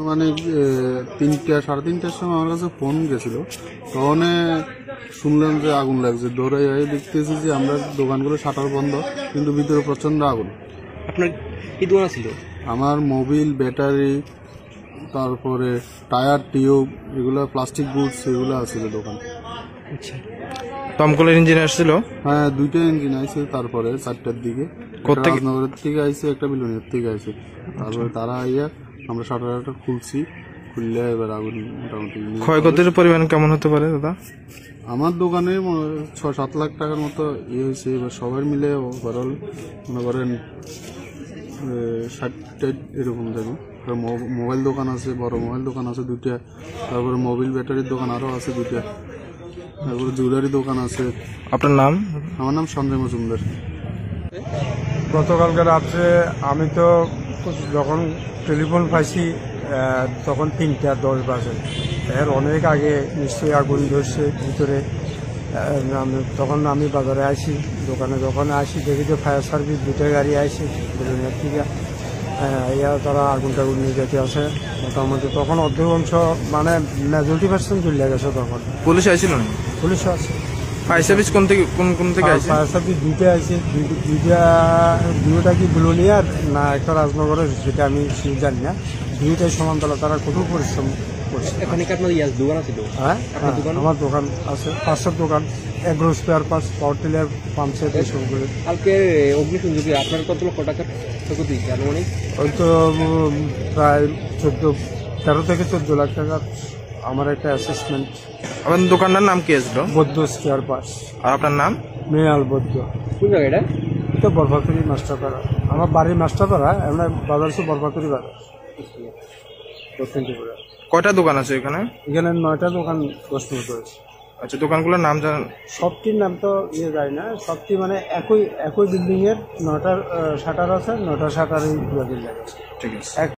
মানে 3টা সাড়ে 3টার সময় আমার কাছে ফোন গেছিল, তখন শুনলাম যে আগুন লাগছে। দৌড়ে দেখতেছি যে আমরা দোকানগুলো শাটার বন্ধ, কিন্তু ভিতরে প্রচন্ড আগুন। আপনার কি দোকান ছিল? আমার মোবিল, ব্যাটারি, তারপরে টায়ার, টিউব, এগুলো প্লাস্টিক গুডস এগুলো আছিল দোকান। আচ্ছা, দমকলের ইঞ্জিন আসছিল? হ্যাঁ, 2টা ইঞ্জিন আইছে। তারপরে 4টার দিকে রাজনগরের থেকে আইছে, একটা বিলুনিয়ার থেকে আইছে। তারপরে তারা আইয়া আমরা শাটার খুলছি, খুললে এবার আগুন মোটামুটি। ক্ষয়ক্ষতির পরিমাণ কেমন হতে পারে দাদা? আমার দোকানে 6-7 লাখ টাকার মতো ইয়ে হয়েছে। এবার সবাই মিলে ওভারঅল মনে করেন 60 এরকম যাবে। মোবাইল দোকান আছে, বড় মোবাইল দোকান আছে 2টা, তারপরে মোবিল ব্যাটারির দোকান আরও আছে 2টা, তারপরে জুয়েলারি দোকান আছে। আপনার নাম? আমার নাম সঞ্জয় মজুমদার। গতকালকে রাত্রে আমি তো যখন টেলিফোন পাইছি তখন 3:10 বাজে। এর অনেক আগে নিশ্চয়ই আগুন ধরছে ভিতরে। তখন আমি বাজারে আসি, দোকানে যখন আসি দেখি যে ফায়ার সার্ভিস 2টা গাড়ি আসে বেলুনিয়ার থেকে। তারা আগুন টাগুন নিয়ে যেতে আসে মোটামুটি। তখন অধিকাংশ মানে মেজরিটি% চলে গেছে। তখন পুলিশ আইছিল না? পুলিশ আছে। ফায়ার সার্ভিস কোন থেকে আসছে? ফায়ার সার্ভিস 2টা আছে। দুইটা কি বেলুনিয়ার না একটা রাজনগরের, সেটা আমি জানি না। 2টাই সমান্তরাল, তারা কঠোর পরিশ্রম করছে। এখানে কি আপনার দোকান আছে? হ্যাঁ, আমার দোকান আছে, 500 দোকান, agro spare parts, power tiller, pump set, সবগুলো। কালকে অগ্নিসংযোগে আপনার কত লক্ষ টাকার ক্ষতি হয়েছে আনুমানিক? ওই তো প্রায় 13 থেকে 14 লাখ টাকা আমার একটা অ্যাসেসমেন্ট। আপনার দোকানটার নাম কি আসলো? বৌদ্ধ স্পেয়ার পার্টস। আর আপনার নাম? মৃণাল বৌদ্ধ। কোন জায়গা এটা? এটা বরফাতুরি মাস্টারপাড়া। আমার বাড়ির মাস্টারপাড়া, আমরা বাজার সে বরফাতুরি বাজার, দক্ষিণ ত্রিপুরা। কয়টা দোকান আছে এখানে? এখানে 9টা দোকান 10 মিনিট রয়েছে। আচ্ছা, দোকানগুলোর নাম জানেন? সবটির নাম তো যায় না, সবটি মানে একই বিল্ডিং এর 9টা শাটার আছে, 9টা শাটারই বিল্ডিং আছে। ঠিক আছে।